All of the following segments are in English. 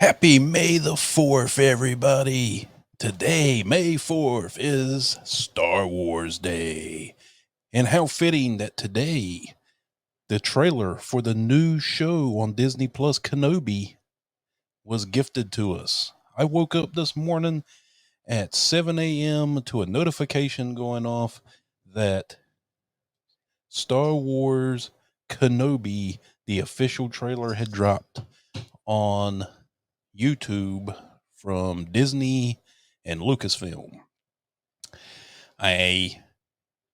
Happy May the 4th, everybody. Today, May 4th, is Star Wars Day. And how fitting that today, the trailer for the new show on Disney Plus, Kenobi, was gifted to us. I woke up this morning at 7 a.m. to a notification going off that Star Wars Kenobi, the official trailer, had dropped on YouTube from Disney and Lucasfilm. I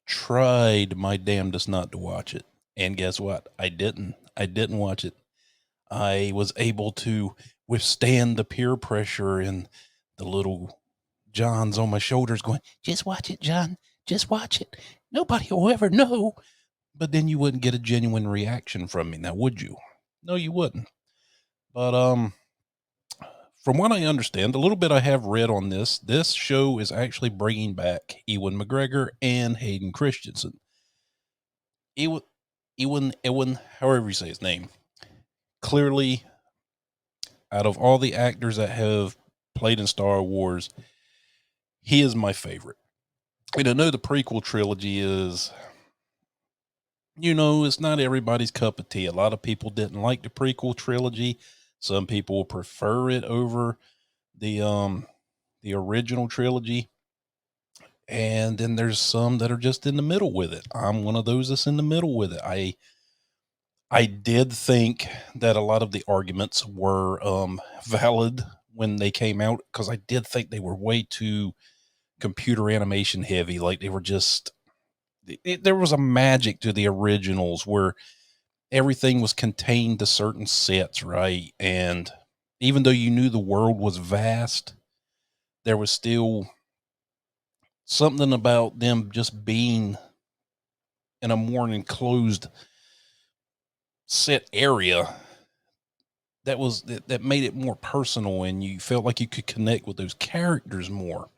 tried my damnedest not to watch it. And guess what? I didn't. I didn't watch it. I was able to withstand the peer pressure and the little Johns on my shoulders going, just watch it, John. Just watch it. Nobody will ever know. But then you wouldn't get a genuine reaction from me now, would you? No, you wouldn't. But from what I understand, a little bit I have read on this show is actually bringing back Ewan McGregor and Hayden Christensen. Ewan, however you say his name. Clearly, out of all the actors that have played in Star Wars, he is my favorite. And I know the prequel trilogy is, it's not everybody's cup of tea. A lot of people didn't like the prequel trilogy. Some people prefer it over the original trilogy. And then there's some that are just in the middle with it. I'm one of those that's in the middle with it. I did think that a lot of the arguments were valid when they came out, because I did think they were way too computer animation heavy. Like, they were just there was a magic to the originals where everything was contained to certain sets, right? And even though you knew the world was vast, there was still something about them just being in a more enclosed set area that made it more personal, and you felt like you could connect with those characters more.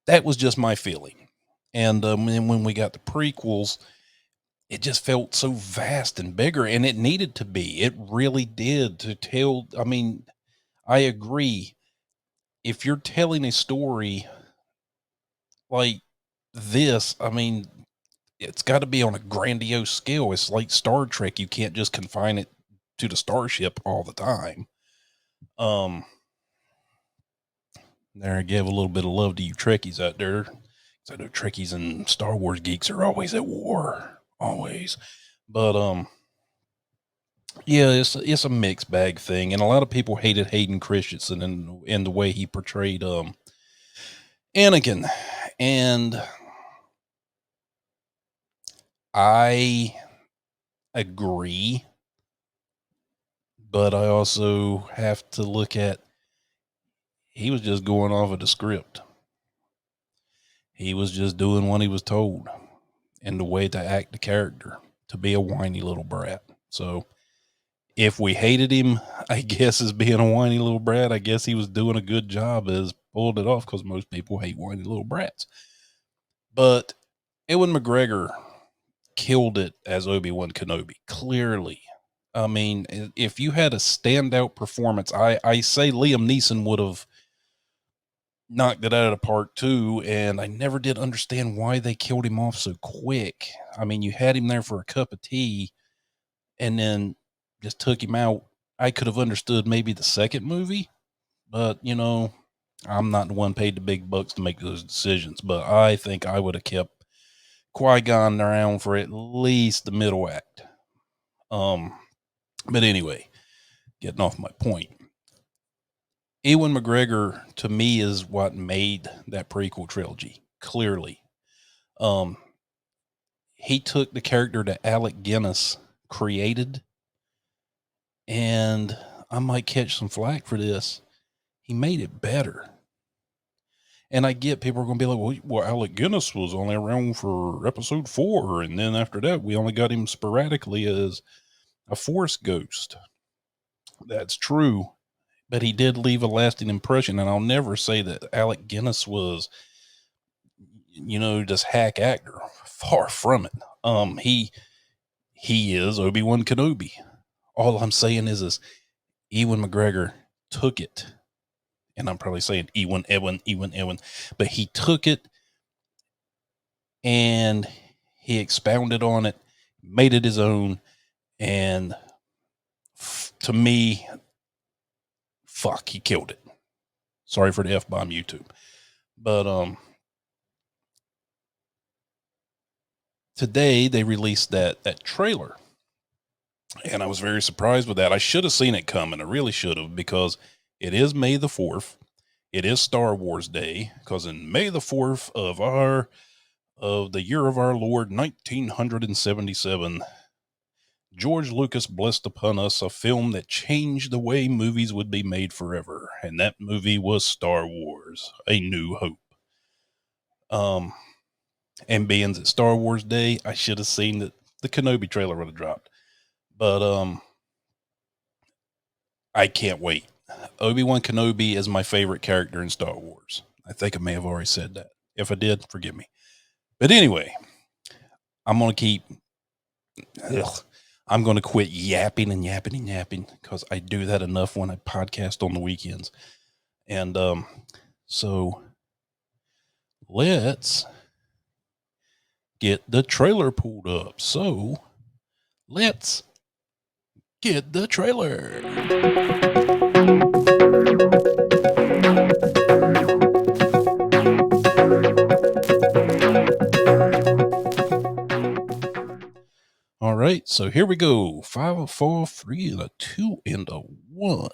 That was just my feeling. And then when we got the prequels, it just felt so vast and bigger, and it needed to be. It really did, to tell. I mean, I agree. If you're telling a story like this, I mean, it's got to be on a grandiose scale. It's like Star Trek. You can't just confine it to the starship all the time. Um, there, I give a little bit of love to you Trekkies out there. 'Cause I know Trekkies and Star Wars geeks are always at war, always. But yeah, it's a mixed bag thing, and a lot of people hated Hayden Christensen and the way he portrayed Anakin, and I agree, but I also have to look at, he was just going off of the script. He was just doing what he was told and the way to act the character, to be a whiny little brat. So if we hated him, I guess, as being a whiny little brat, I guess he was doing a good job as pulled it off, because most people hate whiny little brats. But Ewan McGregor killed it as Obi-Wan Kenobi, clearly. I mean, if you had a standout performance, I say Liam Neeson would have knocked it out of the park too, and I never did understand why they killed him off so quick. I mean, you had him there for a cup of tea and then just took him out. I could have understood maybe the second movie, but I'm not the one paid the big bucks to make those decisions. But I think I would have kept Qui-Gon around for at least the middle act. But anyway, getting off my point. Ewan McGregor, to me, is what made that prequel trilogy, clearly. Um, he took the character that Alec Guinness created, and I might catch some flack for this. He made it better. And I get people are going to be like, well, Alec Guinness was only around for episode 4. And then after that, we only got him sporadically as a Force ghost. That's true. But he did leave a lasting impression. And I'll never say that Alec Guinness was, this hack actor. Far from it. He is Obi-Wan Kenobi. All I'm saying is Ewan McGregor took it, and I'm probably saying Ewan, but he took it and he expounded on it, made it his own, and to me, fuck, he killed it. Sorry for the F-bomb, YouTube. But today they released that trailer, and I was very surprised with that. I should have seen it coming. I really should have, because it is May the 4th. It is Star Wars Day, because in May the 4th of the year of our Lord 1977, George Lucas blessed upon us a film that changed the way movies would be made forever, and that movie was Star Wars: A New Hope. And being at Star Wars Day, I should have seen that the Kenobi trailer would have dropped. But I can't wait. Obi-Wan Kenobi is my favorite character in Star Wars. I think I may have already said that. If I did, forgive me. But anyway, I'm going to keep. I'm going to quit yapping because I do that enough when I podcast on the weekends. And so let's get the trailer pulled up. So let's get the trailer. All right, so here we go. 5, a 4, 3, and a 2, and a 1.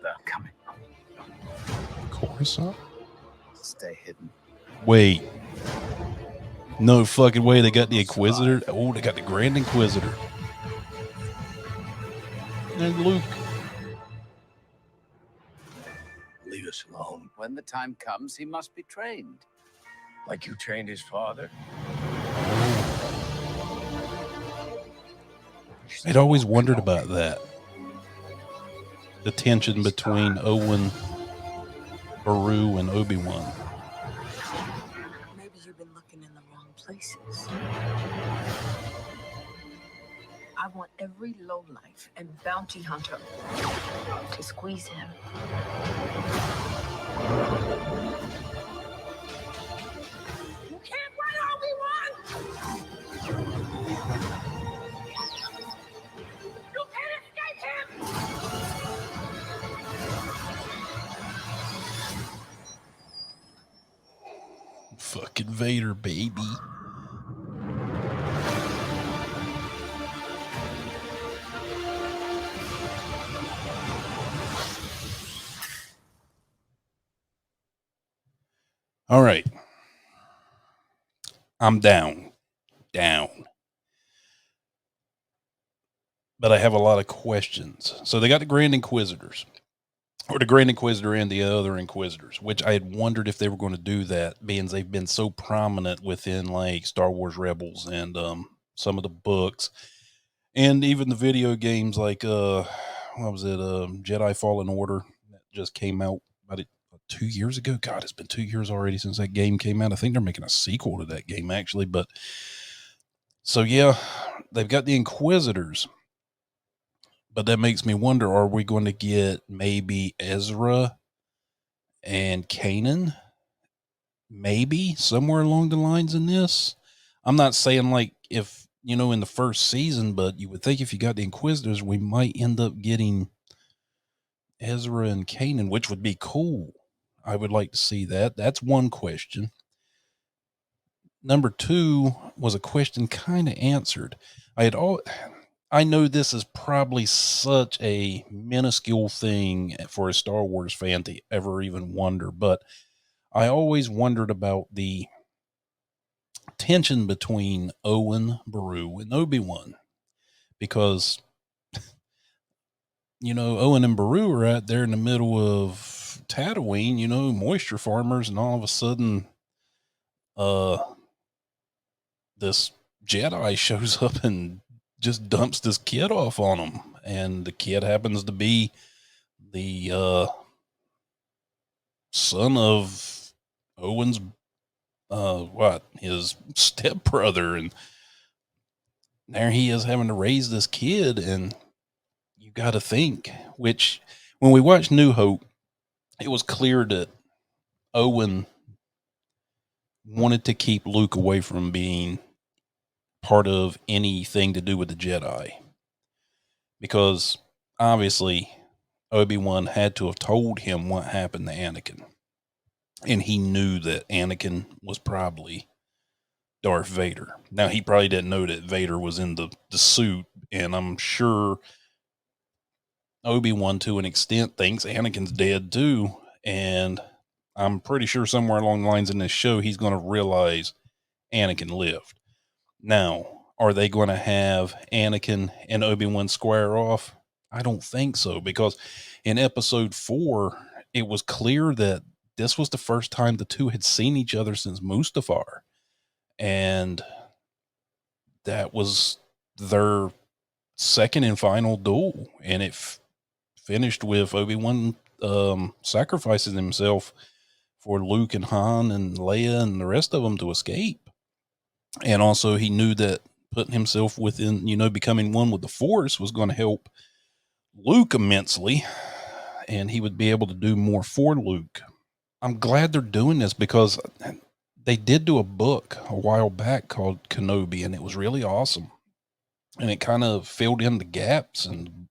They're coming. Coruscant? Stay hidden. Wait. No fucking way. They got the Inquisitor. Oh, they got the Grand Inquisitor. And Luke. Leave us alone. When the time comes, he must be trained. Like you trained his father? I'd always wondered about that. The tension between Owen, Beru, and Obi-Wan. Maybe you've been looking in the wrong places. I want every lowlife and bounty hunter to squeeze him. You can't run, Obi-Wan! You can't escape him! Fucking Vader, baby. All right. I'm down. But I have a lot of questions. So they got the Grand Inquisitors, or the Grand Inquisitor and the other Inquisitors, which I had wondered if they were going to do that, being they've been so prominent within like Star Wars Rebels and some of the books and even the video games like what was it, Jedi Fallen Order that just came out about 2 years ago. God, it's been 2 years already since that game came out. I think they're making a sequel to that game actually, but so yeah, they've got the Inquisitors. But that makes me wonder, are we going to get maybe Ezra and Kanan? Maybe somewhere along the lines in this. I'm not saying like if, in the first season, but you would think if you got the Inquisitors, we might end up getting Ezra and Kanan, which would be cool. I would like to see that. That's one question. Number 2 was a question kind of answered. I know this is probably such a minuscule thing for a Star Wars fan to ever even wonder, but I always wondered about the tension between Owen, Beru, and Obi-Wan, because, Owen and Beru are out there in the middle of Tatooine, moisture farmers, and all of a sudden, this Jedi shows up and just dumps this kid off on him, and the kid happens to be the son of Owen's his stepbrother, and there he is having to raise this kid, and you got to think, which when we watched New Hope, it was clear that Owen wanted to keep Luke away from being part of anything to do with the Jedi, because obviously Obi-Wan had to have told him what happened to Anakin, and he knew that Anakin was probably Darth Vader. Now, he probably didn't know that Vader was in the suit, and I'm sure Obi-Wan, to an extent, thinks Anakin's dead too. And I'm pretty sure somewhere along the lines in this show, he's going to realize Anakin lived. Now, are they going to have Anakin and Obi-Wan square off? I don't think so, because in episode 4, it was clear that this was the first time the two had seen each other since Mustafar. And that was their second and final duel. And it finished with Obi-Wan sacrificing himself for Luke and Han and Leia and the rest of them to escape. And also he knew that putting himself within, becoming one with the Force was going to help Luke immensely, and he would be able to do more for Luke. I'm glad they're doing this, because they did do a book a while back called Kenobi, and it was really awesome. And it kind of filled in the gaps and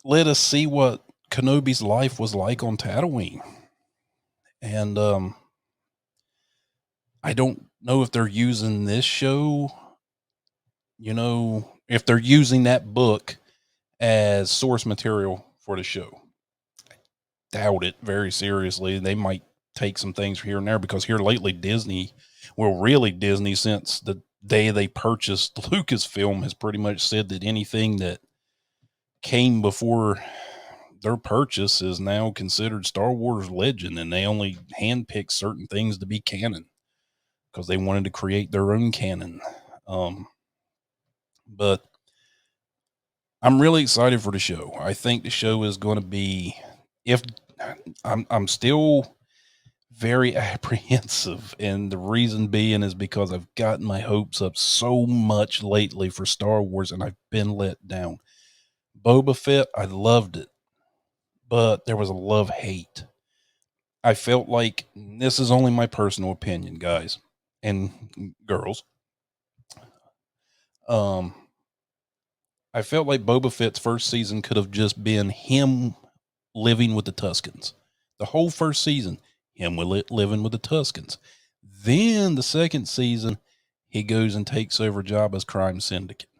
let us see what Kenobi's life was like on Tatooine. And I don't know if they're using this show, if they're using that book as source material for the show. Doubt it very seriously. They might take some things here and there, because here lately Disney, since the day they purchased Lucasfilm, has pretty much said that anything that came before their purchase is now considered Star Wars legend, and they only handpick certain things to be canon because they wanted to create their own canon. But I'm really excited for the show. I think the show is going to be, if I'm still very apprehensive, and the reason being is because I've gotten my hopes up so much lately for Star Wars, and I've been let down. Boba Fett, I loved it, but there was a love-hate. I felt like, this is only my personal opinion, guys and girls. I felt like Boba Fett's first season could have just been him living with the Tuskens. The whole first season, him living with the Tuskens. Then the second season, he goes and takes over Jabba's crime syndicate.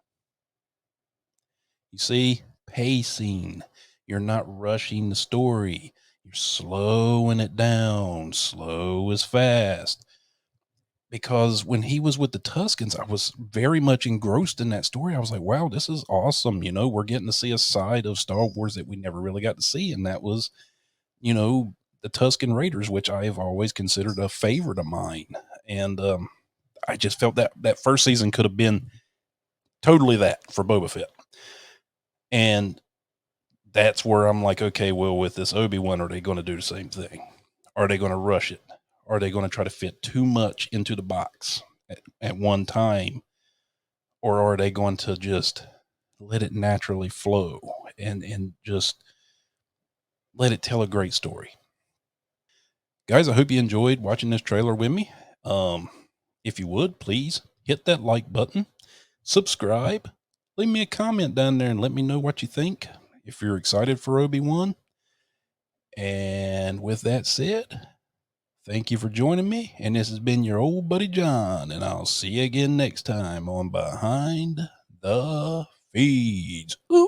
You see, pacing. You're not rushing the story. You're slowing it down. Slow is fast. Because when he was with the Tuskens, I was very much engrossed in that story. I was like, wow, this is awesome. We're getting to see a side of Star Wars that we never really got to see. And that was, the Tusken Raiders, which I have always considered a favorite of mine. And I just felt that first season could have been totally that for Boba Fett. And that's where I'm like, okay, well, with this Obi-Wan, are they going to do the same thing? Are they going to rush it? Are they going to try to fit too much into the box at one time? Or are they going to just let it naturally flow and just let it tell a great story? Guys, I hope you enjoyed watching this trailer with me. If you would, please hit that like button, subscribe, leave me a comment down there and let me know what you think, if you're excited for Obi-Wan. And with that said, thank you for joining me. And this has been your old buddy John, and I'll see you again next time on Behind the Feeds. Ooh.